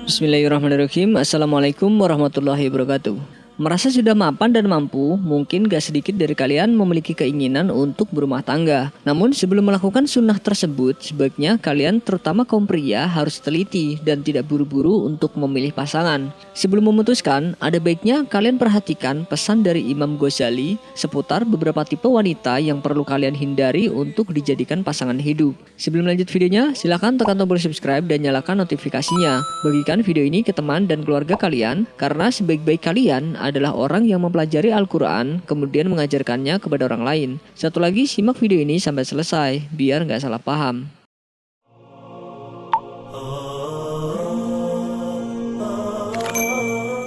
Bismillahirrahmanirrahim. Assalamualaikum warahmatullahi wabarakatuh. Merasa sudah mapan dan mampu, mungkin gak sedikit dari kalian memiliki keinginan untuk berumah tangga. Namun sebelum melakukan sunnah tersebut, sebaiknya kalian terutama kaum pria harus teliti dan tidak buru-buru untuk memilih pasangan. Sebelum memutuskan, ada baiknya kalian perhatikan pesan dari Imam Ghazali seputar beberapa tipe wanita yang perlu kalian hindari untuk dijadikan pasangan hidup. Sebelum lanjut videonya, silakan tekan tombol subscribe dan nyalakan notifikasinya. Bagikan video ini ke teman dan keluarga kalian, karena sebaik-baik kalian adalah orang yang mempelajari Al-Quran kemudian mengajarkannya kepada orang lain. Satu lagi, simak video ini sampai selesai biar nggak salah paham.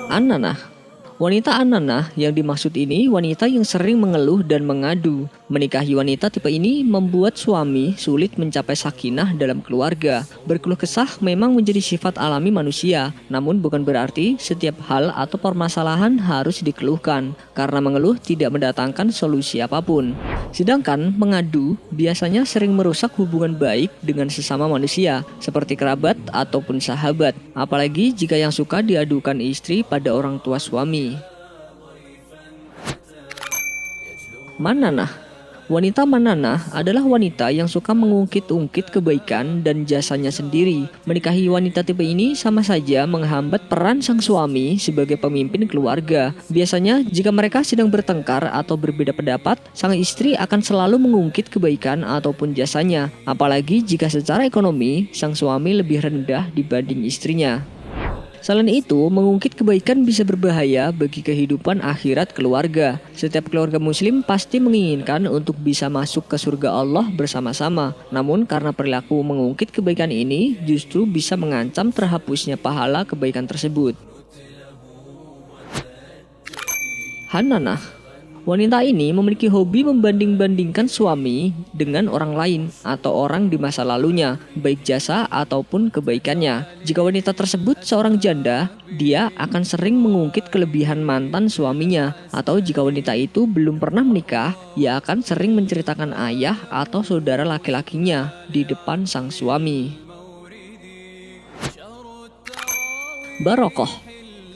An-Nanah. Wanita An-Nanah yang dimaksud ini wanita yang sering mengeluh dan mengadu. Menikahi wanita tipe ini membuat suami sulit mencapai sakinah dalam keluarga. Berkeluh kesah memang menjadi sifat alami manusia, namun bukan berarti setiap hal atau permasalahan harus dikeluhkan, karena mengeluh tidak mendatangkan solusi apapun. Sedangkan mengadu biasanya sering merusak hubungan baik dengan sesama manusia, seperti kerabat ataupun sahabat, apalagi jika yang suka diadukan istri pada orang tua suami. Mananah. Wanita mananah adalah wanita yang suka mengungkit-ungkit kebaikan dan jasanya sendiri. Menikahi wanita tipe ini sama saja menghambat peran sang suami sebagai pemimpin keluarga. Biasanya jika mereka sedang bertengkar atau berbeda pendapat, sang istri akan selalu mengungkit kebaikan ataupun jasanya. Apalagi jika secara ekonomi sang suami lebih rendah dibanding istrinya. Selain itu, mengungkit kebaikan bisa berbahaya bagi kehidupan akhirat keluarga. Setiap keluarga muslim pasti menginginkan untuk bisa masuk ke surga Allah bersama-sama. Namun karena perilaku mengungkit kebaikan ini justru bisa mengancam terhapusnya pahala kebaikan tersebut. Hannanah. Wanita ini memiliki hobi membanding-bandingkan suami dengan orang lain atau orang di masa lalunya, baik jasa ataupun kebaikannya. Jika wanita tersebut seorang janda, dia akan sering mengungkit kelebihan mantan suaminya. Atau jika wanita itu belum pernah menikah, ia akan sering menceritakan ayah atau saudara laki-lakinya di depan sang suami. Barokoh.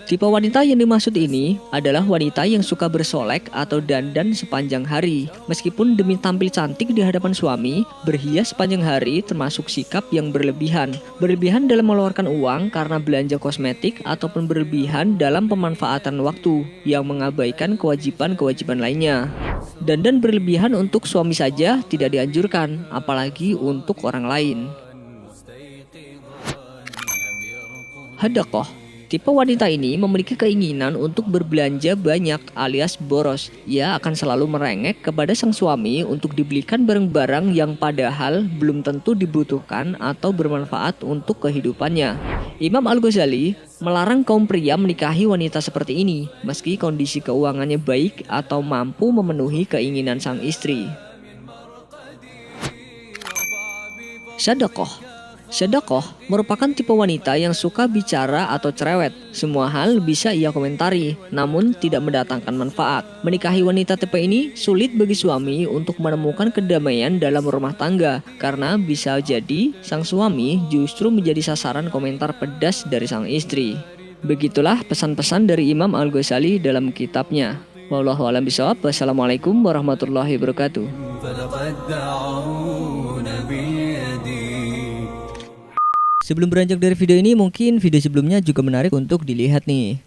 Tipe wanita yang dimaksud ini adalah wanita yang suka bersolek atau dandan sepanjang hari. Meskipun demi tampil cantik di hadapan suami, berhias sepanjang hari termasuk sikap yang berlebihan. Berlebihan dalam mengeluarkan uang karena belanja kosmetik ataupun berlebihan dalam pemanfaatan waktu yang mengabaikan kewajiban-kewajiban lainnya. Dandan berlebihan untuk suami saja tidak dianjurkan, apalagi untuk orang lain. Hadaqah. Tipe wanita ini memiliki keinginan untuk berbelanja banyak alias boros. Ia akan selalu merengek kepada sang suami untuk dibelikan barang-barang yang padahal belum tentu dibutuhkan atau bermanfaat untuk kehidupannya. Imam Al-Ghazali melarang kaum pria menikahi wanita seperti ini, meski kondisi keuangannya baik atau mampu memenuhi keinginan sang istri. Sadaqah. Sedekah merupakan tipe wanita yang suka bicara atau cerewet. Semua hal bisa ia komentari, namun tidak mendatangkan manfaat. Menikahi wanita tipe ini sulit bagi suami untuk menemukan kedamaian dalam rumah tangga, karena bisa jadi sang suami justru menjadi sasaran komentar pedas dari sang istri. Begitulah pesan-pesan dari Imam Al-Ghazali dalam kitabnya. Wallahu a'lam bishawab. Wassalamualaikum warahmatullahi wabarakatuh. Sebelum beranjak dari video ini, mungkin video sebelumnya juga menarik untuk dilihat nih.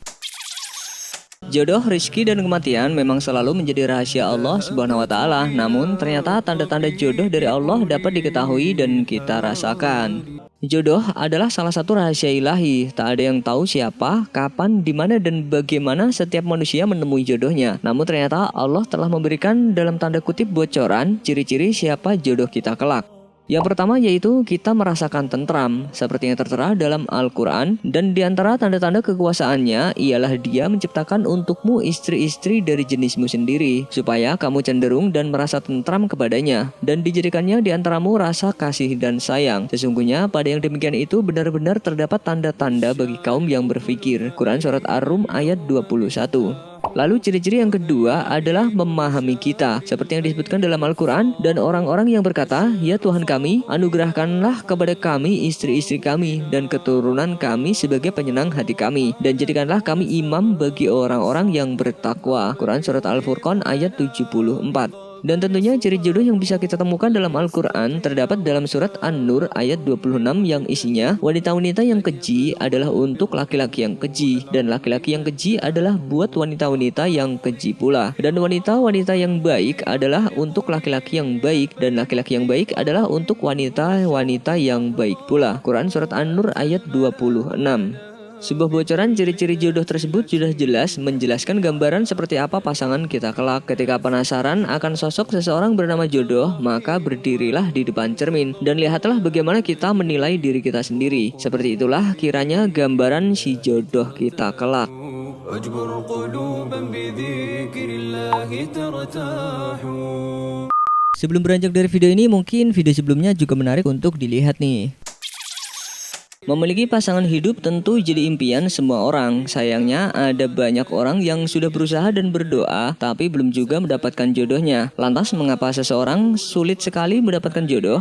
Jodoh, rezeki, dan kematian memang selalu menjadi rahasia Allah Subhanahu wa Ta'ala. Namun ternyata tanda-tanda jodoh dari Allah dapat diketahui dan kita rasakan. Jodoh adalah salah satu rahasia ilahi. Tak ada yang tahu siapa, kapan, di mana, dan bagaimana setiap manusia menemui jodohnya. Namun ternyata Allah telah memberikan dalam tanda kutip bocoran ciri-ciri siapa jodoh kita kelak. Yang pertama yaitu kita merasakan tentram, seperti yang tertera dalam Al-Quran. Dan diantara tanda-tanda kekuasaannya ialah Dia menciptakan untukmu istri-istri dari jenismu sendiri, supaya kamu cenderung dan merasa tentram kepadanya, dan dijadikannya diantaramu rasa kasih dan sayang. Sesungguhnya pada yang demikian itu benar-benar terdapat tanda-tanda bagi kaum yang berfikir. Quran Surat Ar-Rum ayat 21. Lalu ciri-ciri yang kedua adalah memahami kita, seperti yang disebutkan dalam Al-Quran. Dan orang-orang yang berkata, "Ya Tuhan kami, anugerahkanlah kepada kami istri-istri kami dan keturunan kami sebagai penyenang hati kami, dan jadikanlah kami imam bagi orang-orang yang bertakwa." Quran Surat Al-Furqan ayat 74. Dan tentunya ciri jodoh yang bisa kita temukan dalam Al-Quran terdapat dalam surat An-Nur ayat 26 yang isinya, wanita-wanita yang keji adalah untuk laki-laki yang keji, dan laki-laki yang keji adalah buat wanita-wanita yang keji pula, dan wanita-wanita yang baik adalah untuk laki-laki yang baik, dan laki-laki yang baik adalah untuk wanita-wanita yang baik pula. Quran Surat An-Nur ayat 26. Sebuah bocoran ciri-ciri jodoh tersebut sudah jelas menjelaskan gambaran seperti apa pasangan kita kelak. Ketika penasaran akan sosok seseorang bernama jodoh, maka berdirilah di depan cermin dan lihatlah bagaimana kita menilai diri kita sendiri. Seperti itulah kiranya gambaran si jodoh kita kelak. Sebelum beranjak dari video ini, mungkin video sebelumnya juga menarik untuk dilihat nih. Memiliki pasangan hidup tentu jadi impian semua orang. Sayangnya ada banyak orang yang sudah berusaha dan berdoa tapi belum juga mendapatkan jodohnya. Lantas mengapa seseorang sulit sekali mendapatkan jodoh?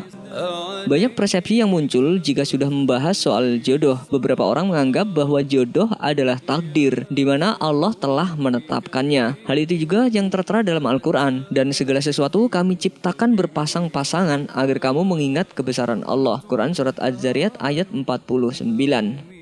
Banyak persepsi yang muncul jika sudah membahas soal jodoh. Beberapa orang menganggap bahwa jodoh adalah takdir, di mana Allah telah menetapkannya. Hal itu juga yang tertera dalam Al-Quran. Dan segala sesuatu kami ciptakan berpasang-pasangan agar kamu mengingat kebesaran Allah. Quran Surat Az-Zariyat ayat 49.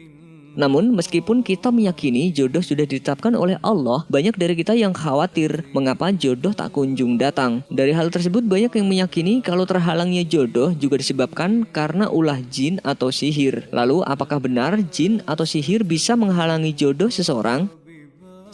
Namun meskipun kita meyakini jodoh sudah ditetapkan oleh Allah, banyak dari kita yang khawatir mengapa jodoh tak kunjung datang. Dari hal tersebut banyak yang meyakini kalau terhalangnya jodoh juga disebabkan karena ulah jin atau sihir. Lalu apakah benar jin atau sihir bisa menghalangi jodoh seseorang?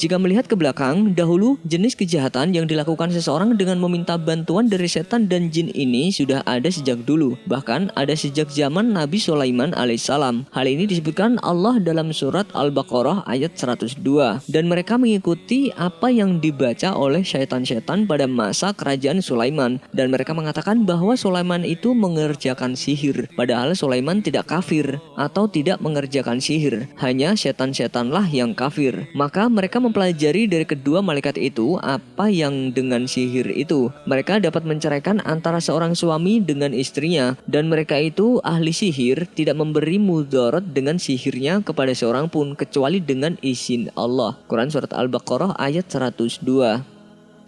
Jika melihat ke belakang, dahulu jenis kejahatan yang dilakukan seseorang dengan meminta bantuan dari setan dan jin ini sudah ada sejak dulu. Bahkan ada sejak zaman Nabi Sulaiman alaihissalam. Hal ini disebutkan Allah dalam surat Al-Baqarah ayat 102. Dan mereka mengikuti apa yang dibaca oleh syaitan-syaitan pada masa kerajaan Sulaiman. Dan mereka mengatakan bahwa Sulaiman itu mengerjakan sihir. Padahal Sulaiman tidak kafir atau tidak mengerjakan sihir. Hanya setan-setanlah yang kafir. Maka mereka mempelajari dari kedua malaikat itu apa yang dengan sihir itu. Mereka dapat menceraikan antara seorang suami dengan istrinya, dan mereka itu ahli sihir tidak memberi mudarat dengan sihirnya kepada seorang pun kecuali dengan izin Allah. Quran Surat Al-Baqarah ayat 102.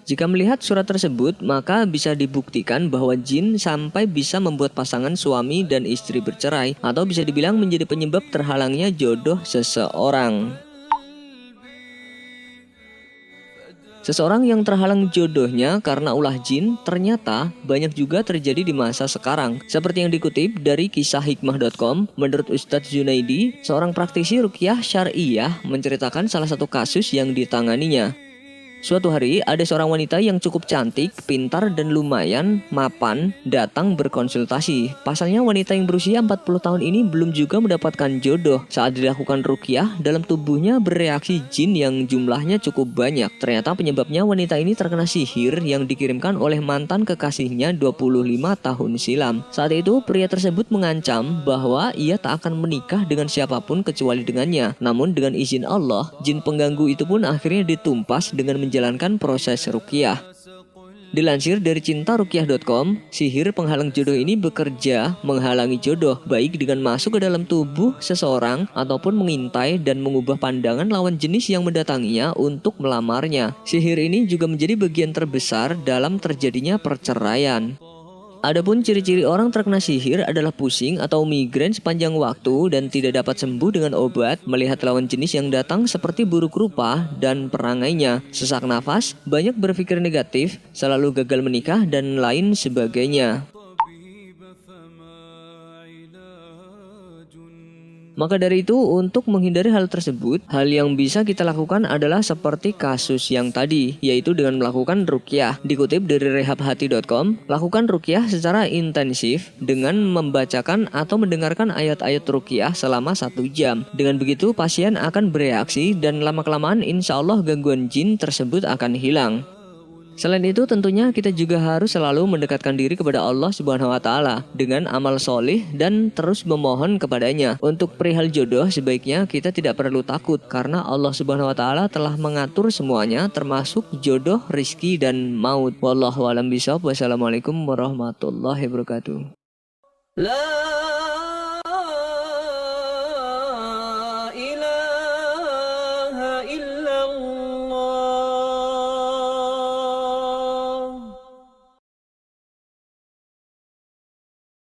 Jika melihat surat tersebut, maka bisa dibuktikan bahwa jin sampai bisa membuat pasangan suami dan istri bercerai, atau bisa dibilang menjadi penyebab terhalangnya jodoh seseorang. Seseorang yang terhalang jodohnya karena ulah jin ternyata banyak juga terjadi di masa sekarang. Seperti yang dikutip dari kisahhikmah.com, menurut Ustadz Junaidi, seorang praktisi ruqyah syariah menceritakan salah satu kasus yang ditanganinya. Suatu hari, ada seorang wanita yang cukup cantik, pintar, dan lumayan mapan datang berkonsultasi. Pasalnya wanita yang berusia 40 tahun ini belum juga mendapatkan jodoh. Saat dilakukan ruqyah, dalam tubuhnya bereaksi jin yang jumlahnya cukup banyak. Ternyata penyebabnya wanita ini terkena sihir yang dikirimkan oleh mantan kekasihnya 25 tahun silam. Saat itu, pria tersebut mengancam bahwa ia tak akan menikah dengan siapapun kecuali dengannya. Namun dengan izin Allah, jin pengganggu itu pun akhirnya ditumpas dengan menjalankan proses ruqyah. Dilansir dari cintaruqyah.com, sihir penghalang jodoh ini bekerja menghalangi jodoh, baik dengan masuk ke dalam tubuh seseorang ataupun mengintai dan mengubah pandangan lawan jenis yang mendatanginya untuk melamarnya. Sihir ini juga menjadi bagian terbesar dalam terjadinya perceraian. Adapun ciri-ciri orang terkena sihir adalah pusing atau migrain sepanjang waktu dan tidak dapat sembuh dengan obat, melihat lawan jenis yang datang seperti buruk rupa dan perangainya, sesak nafas, banyak berpikir negatif, selalu gagal menikah, dan lain sebagainya. Maka dari itu, untuk menghindari hal tersebut, hal yang bisa kita lakukan adalah seperti kasus yang tadi, yaitu dengan melakukan ruqyah. Dikutip dari rehabhati.com, lakukan ruqyah secara intensif dengan membacakan atau mendengarkan ayat-ayat ruqyah selama 1 jam. Dengan begitu, pasien akan bereaksi dan lama-kelamaan insya Allah gangguan jin tersebut akan hilang. Selain itu tentunya kita juga harus selalu mendekatkan diri kepada Allah Subhanahu wa taala dengan amal solih dan terus memohon kepadanya. Untuk perihal jodoh sebaiknya kita tidak perlu takut karena Allah Subhanahu wa taala telah mengatur semuanya termasuk jodoh, rizki dan maut. Wallahu a'lam bishawab. Wassalamualaikum warahmatullahi wabarakatuh. La ilaha illallah